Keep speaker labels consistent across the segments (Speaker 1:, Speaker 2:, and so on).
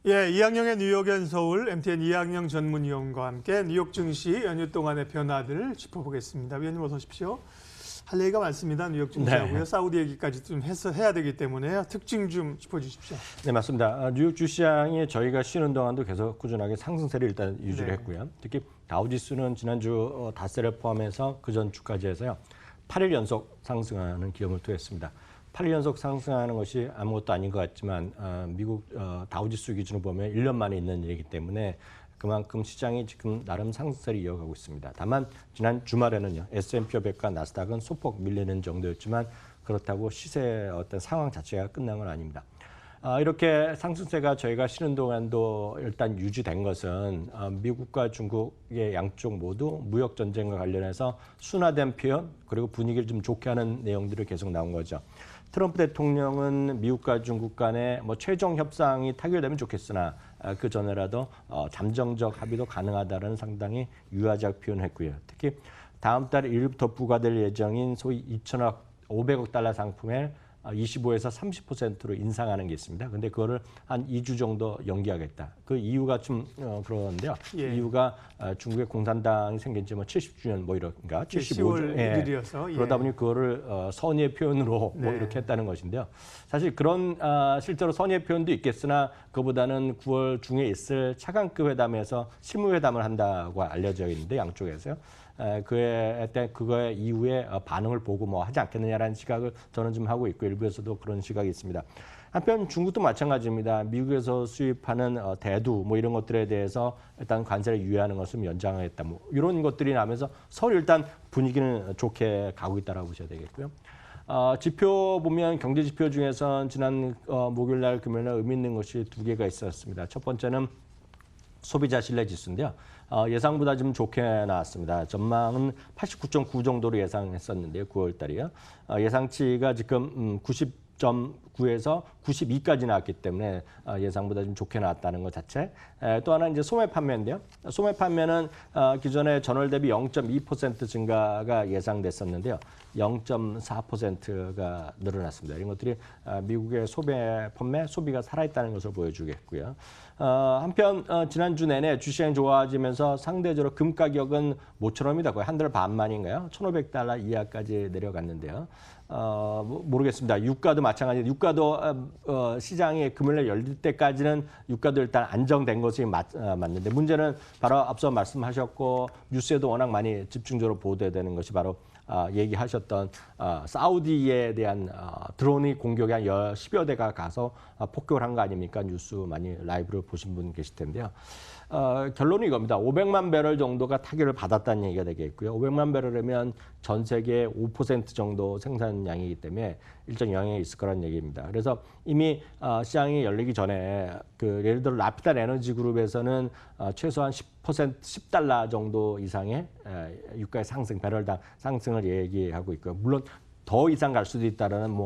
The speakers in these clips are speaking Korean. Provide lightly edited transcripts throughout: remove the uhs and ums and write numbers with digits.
Speaker 1: 예, 이학영의 뉴욕 앤 서울 MTN 이학영 전문위원과 함께 뉴욕 증시 연휴 동안의 변화들을 짚어보겠습니다. 위원님 어서 오십시오. 할 얘기가 많습니다. 뉴욕 증시하고요. 사우디 얘기까지 좀 해야 되기 때문에요. 특징 좀 짚어주십시오.
Speaker 2: 네, 맞습니다. 뉴욕 주시장이 저희가 쉬는 동안도 계속 꾸준하게 상승세를 일단 유지를 했고요. 특히 다우지수는 지난주 닷새를 포함해서 그전 주까지 해서요. 8일 연속 상승하는 기염을 토했습니다. 8일 연속 상승하는 것이 아무것도 아닌 것 같지만 미국 다우지수 기준으로 보면 1년 만에 있는 일이기 때문에 그만큼 시장이 지금 나름 상승세를 이어가고 있습니다. 다만 지난 주말에는요. S&P 500과 나스닥은 소폭 밀리는 정도였지만 그렇다고 시세의 어떤 상황 자체가 끝난 건 아닙니다. 이렇게 상승세가 저희가 쉬는 동안도 일단 유지된 것은 미국과 중국의 양쪽 모두 무역 전쟁과 관련해서 순화된 표현 그리고 분위기를 좀 좋게 하는 내용들이 계속 나온 거죠. 트럼프 대통령은 미국과 중국 간의 최종 협상이 타결되면 좋겠으나 그 전에라도 잠정적 합의도 가능하다는 상당히 유화적 표현했고요. 특히 다음 달 1일부터 부과될 예정인 소위 2,500억 달러 상품에 25에서 30%로 인상하는 게 있습니다. 그런데 그거를 한 2주 정도 연기하겠다. 그 이유가 좀 그러는데요.
Speaker 1: 예.
Speaker 2: 이유가 중국의 공산당이 생긴 지 70주년 이런가
Speaker 1: 10월 1일이어서
Speaker 2: 그러다 보니 그거를 선의의 표현으로 이렇게 했다는 것인데요. 사실 그런 실제로 선의의 표현도 있겠으나 그보다는 9월 중에 있을 차관급 회담에서 실무회담을 한다고 알려져 있는데 양쪽에서요. 그거의 이후에 반응을 보고 하지 않겠느냐라는 시각을 저는 좀 하고 있고 일부에서도 그런 시각이 있습니다. 한편 중국도 마찬가지입니다. 미국에서 수입하는 대두 이런 것들에 대해서 일단 관세를 유예하는 것을 연장하겠다. 이런 것들이 나면서 서로 일단 분위기는 좋게 가고 있다라고 보셔야 되겠고요. 지표 보면 경제 지표 중에선 지난 목요일 날 금요일 날 의미 있는 것이 두 개가 있었습니다. 첫 번째는 소비자 신뢰 지수인데요. 예상보다 좀 좋게 나왔습니다. 전망은 89.9 정도로 예상했었는데요. 9월 달이요. 예상치가 지금 90.9에서 92까지 나왔기 때문에 예상보다 좀 좋게 나왔다는 것 자체. 또 하나 이제 소매 판매인데요. 소매 판매는 기존에 전월 대비 0.2% 증가가 예상됐었는데요. 0.4%가 늘어났습니다. 이런 것들이 미국의 소매 판매, 소비가 살아있다는 것을 보여주겠고요. 한편 지난주 내내 주시장이 좋아지면서 상대적으로 금 가격은 모처럼이다. 거의 한 달 반 만인가요? 1,500달러 이하까지 내려갔는데요. 모르겠습니다. 유가도 마찬가지로 유가도 시장이 금요일에 열릴 때까지는 유가도 일단 안정된 것이 맞는데 문제는 바로 앞서 말씀하셨고 뉴스에도 워낙 많이 집중적으로 보도되는 것이 바로 얘기하셨던 사우디에 대한 드론이 공격이 한 10여 대가 가서 폭격을 한 거 아닙니까? 뉴스 많이 라이브로 보신 분 계실 텐데요. 결론이 이겁니다. 500만 배럴 정도가 타격을 받았다는 얘기가 되겠고요. 500만 배럴이면 전 세계 5% 정도 생산량이기 때문에 일정 영향이 있을 거라는 얘기입니다. 그래서 이미 시장이 열리기 전에 예를 들어 라피달 에너지 그룹에서는 최소한 10달러 정도 이상의 유가의 상승, 배럴당 상승을 얘기하고 있고요. 물론 더 이상 갈 수도 있다라는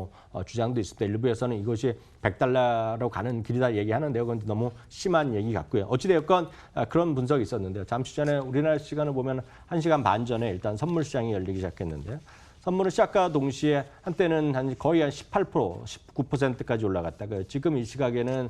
Speaker 2: 주장도 있습니다. 일부에서는 이것이 100달러로 가는 길이다 얘기하는데요. 그건 너무 심한 얘기 같고요. 어찌되었건 그런 분석이 있었는데요. 잠시 전에 우리나라 시간을 보면 1시간 반 전에 일단 선물 시장이 열리기 시작했는데요. 선물은 시작과 동시에 한때는 거의 한 18%, 19%까지 올라갔다가 지금 이 시각에는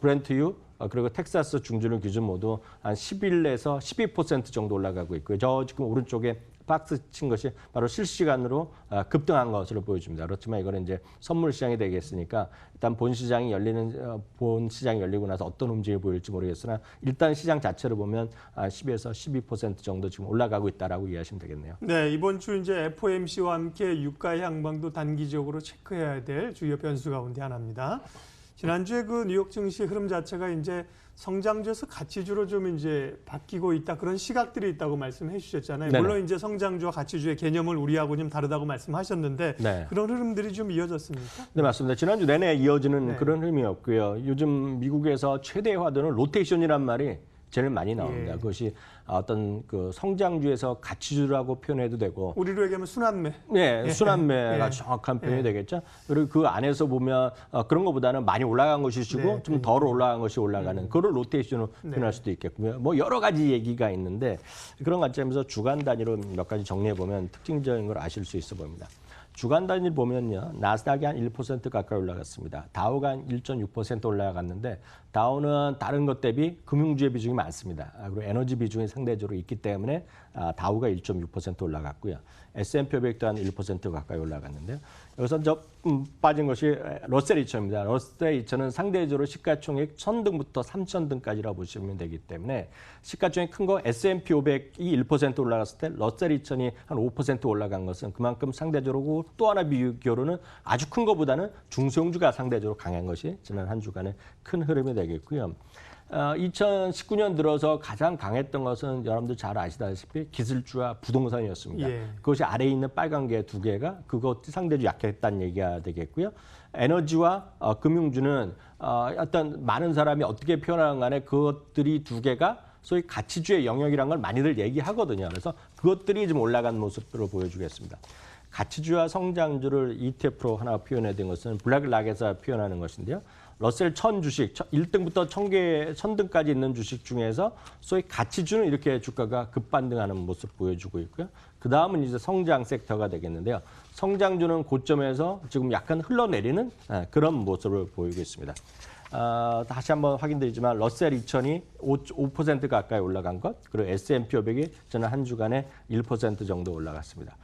Speaker 2: 브렌트유 그리고 텍사스 중준을 기준 모두 한 11에서 12% 정도 올라가고 있고요. 저 지금 오른쪽에 박스 친 것이 바로 실시간으로 급등한 것으로 보여집니다. 그렇지만 이거는 이제 선물 시장이 되겠으니까 일단 본 시장이 열리고 나서 어떤 움직임을 보일지 모르겠으나 일단 시장 자체를 보면 10에서 12% 정도 지금 올라가고 있다라고 이해하시면 되겠네요.
Speaker 1: 네, 이번 주 이제 FOMC와 함께 유가 향방도 단기적으로 체크해야 될 주요 변수 가운데 하나입니다. 지난주에 그 뉴욕 증시 흐름 자체가 이제 성장주에서 가치주로 좀 이제 바뀌고 있다 그런 시각들이 있다고 말씀해 주셨잖아요.
Speaker 2: 네네.
Speaker 1: 물론 이제 성장주와 가치주의 개념을 우리하고 좀 다르다고 말씀하셨는데
Speaker 2: 네.
Speaker 1: 그런 흐름들이 좀 이어졌습니까?
Speaker 2: 네, 맞습니다. 지난주 내내 이어지는 그런 흐름이었고요. 요즘 미국에서 최대의 화두는 로테이션이란 말이 제일 많이 나옵니다. 그것이 어떤 그 성장주에서 가치주라고 표현해도 되고,
Speaker 1: 우리로 얘기하면 순환매.
Speaker 2: 네, 순환매가
Speaker 1: 예.
Speaker 2: 정확한 표현이
Speaker 1: 예.
Speaker 2: 되겠죠. 그리고 그 안에서 보면 그런 것보다는 많이 올라간 것이 주고
Speaker 1: 네,
Speaker 2: 좀 덜 올라간 것이 올라가는 그걸 로테이션으로 표현할 수도 있겠고요. 뭐 여러 가지 얘기가 있는데 그런 관점에서 주간 단위로 몇 가지 정리해 보면 특징적인 걸 아실 수 있어 보입니다. 주간 단위를 보면요. 나스닥이 한 1% 가까이 올라갔습니다. 다우가 한 1.6% 올라갔는데 다우는 다른 것 대비 금융주의 비중이 많습니다. 그리고 에너지 비중이 상대적으로 있기 때문에 다우가 1.6% 올라갔고요. S&P 500도 한 1% 가까이 올라갔는데요. 여기서 빠진 것이 러셀 2000입니다. 러셀 2000은 상대적으로 시가총액 1000등부터 3000등까지라고 보시면 되기 때문에 시가총액 큰 거 S&P 500이 1% 올라갔을 때 러셀 2000이 한 5% 올라간 것은 그만큼 상대적으로 또 하나 비교로는 아주 큰 것보다는 중소형주가 상대적으로 강한 것이 지난 한 주간의 큰 흐름이 되겠고요. 2019년 들어서 가장 강했던 것은 여러분들 잘 아시다시피 기술주와 부동산이었습니다.
Speaker 1: 예.
Speaker 2: 그것이 아래에 있는 빨간 게 두 개가 그것이 상대적으로 약했다는 얘기가 되겠고요. 에너지와 금융주는 어떤 많은 사람이 어떻게 표현하는 간에 그것들이 두 개가 소위 가치주의 영역이라는 걸 많이들 얘기하거든요. 그래서 그것들이 좀 올라간 모습으로 보여주겠습니다. 가치주와 성장주를 ETF로 하나 표현해둔 것은 블랙락에서 표현하는 것인데요. 러셀 1000 주식, 1등부터 1000등까지 있는 주식 중에서 소위 가치주는 이렇게 주가가 급반등하는 모습 보여주고 있고요. 그 다음은 이제 성장 섹터가 되겠는데요. 성장주는 고점에서 지금 약간 흘러내리는 그런 모습을 보이고 있습니다. 다시 한번 확인드리지만 러셀 2000이 5% 가까이 올라간 것, 그리고 S&P 500이 저는 한 주간에 1% 정도 올라갔습니다.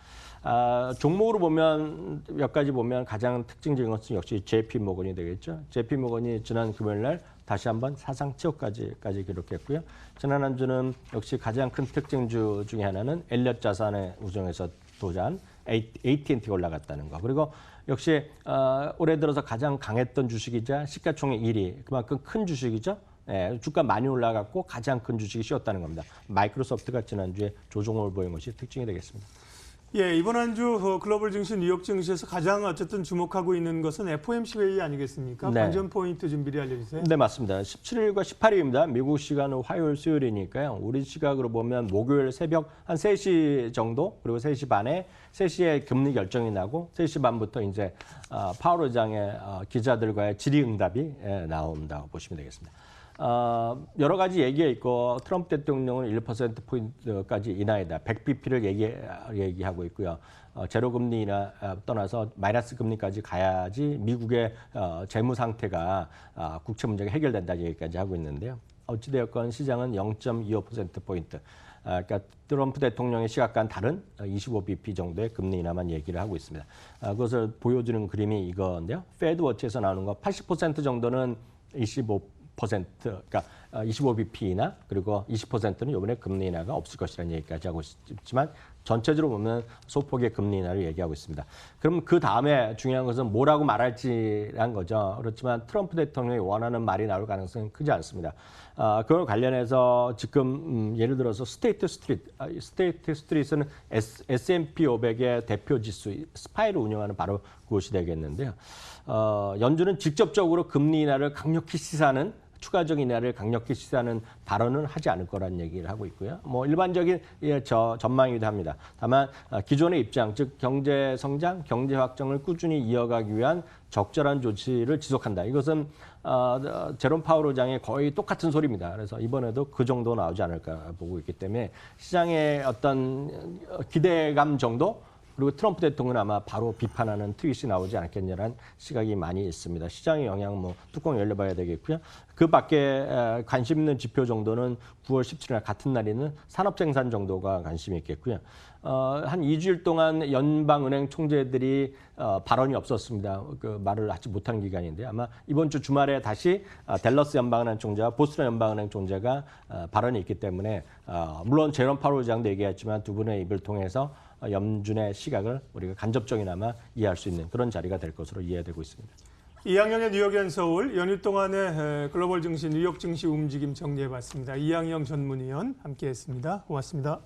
Speaker 2: 종목으로 보면 몇 가지 보면 가장 특징적인 것은 역시 JP모건이 되겠죠. JP모건이 지난 금요일 날 다시 한번 사상 최고까지 기록했고요. 지난 한 주는 역시 가장 큰 특징주 중에 하나는 엘리엇 자산의 우정에서 도전 AT&T가 올라갔다는 거. 그리고 역시 올해 들어서 가장 강했던 주식이자 시가총액 1위, 그만큼 큰 주식이죠. 예, 주가 많이 올라갔고 가장 큰 주식이 쉬었다는 겁니다. 마이크로소프트가 지난주에 조정을 보인 것이 특징이 되겠습니다.
Speaker 1: 예, 이번 한 주 글로벌 증시, 뉴욕 증시에서 가장 어쨌든 주목하고 있는 것은 FOMC 회의 아니겠습니까?
Speaker 2: 네.
Speaker 1: 관전 포인트 좀 미리 알려주세요.
Speaker 2: 네, 맞습니다. 17일과 18일입니다. 미국 시간은 화요일, 수요일이니까요. 우리 시각으로 보면 목요일 새벽 한 3시 정도, 그리고 3시 반에 3시에 금리 결정이 나고 3시 반부터 이제 파월 의장의 기자들과의 질의응답이 나온다고 보시면 되겠습니다. 여러 가지 얘기가 있고 트럼프 대통령은 1%포인트까지 인하이다. 100bp를 얘기하고 있고요. 제로 금리나 떠나서 마이너스 금리까지 가야지 미국의 재무 상태가 국채 문제가 해결된다는 얘기까지 하고 있는데요. 어찌되었건 시장은 0.25%포인트. 그러니까 트럼프 대통령의 시각과는 다른 25bp 정도의 금리 인하만 얘기를 하고 있습니다. 그것을 보여주는 그림이 이건데요. 페드워치에서 나오는 거 80% 정도는 25%, 그러니까 25bp나 그리고 20%는 이번에 금리 인하가 없을 것이라는 얘기까지 하고 있지만 전체적으로 보면 소폭의 금리 인하를 얘기하고 있습니다. 그럼 그 다음에 중요한 것은 뭐라고 말할지란 거죠. 그렇지만 트럼프 대통령이 원하는 말이 나올 가능성은 크지 않습니다. 그걸 관련해서 지금 예를 들어서 스테이트 스트리트는 S&P 500의 대표 지수 스파이를 운영하는 바로 그것이 되겠는데요. 연준은 직접적으로 금리 인하를 강력히 시사하는 추가적인 인하를 강력히 시사하는 발언은 하지 않을 거라는 얘기를 하고 있고요. 뭐 일반적인 전망이기도 합니다. 다만 기존의 입장, 즉 경제 성장, 경제 확장을 꾸준히 이어가기 위한 적절한 조치를 지속한다. 이것은 제롬 파월 의장의 거의 똑같은 소리입니다. 그래서 이번에도 그 정도 나오지 않을까 보고 있기 때문에 시장의 어떤 기대감 정도, 그리고 트럼프 대통령은 아마 바로 비판하는 트윗이 나오지 않겠냐는 시각이 많이 있습니다. 시장의 영향 뚜껑 열려봐야 되겠고요. 그 밖에 관심 있는 지표 정도는 9월 17일 같은 날에는 산업생산 정도가 관심이 있겠고요. 한 2주일 동안 연방은행 총재들이 발언이 없었습니다. 그 말을 하지 못한 기간인데 아마 이번 주 주말에 다시 댈러스 연방은행 총재와 보스턴 연방은행 총재가 발언이 있기 때문에 물론 제롬 파월 의장도 얘기했지만 두 분의 입을 통해서 연준의 시각을 우리가 간접적이나마 이해할 수 있는 그런 자리가 될 것으로 이해되고 있습니다.
Speaker 1: 이항영의 뉴욕엔 서울 연휴 동안의 글로벌 증시, 뉴욕 증시 움직임 정리해봤습니다. 이항영 전문위원 함께했습니다. 고맙습니다.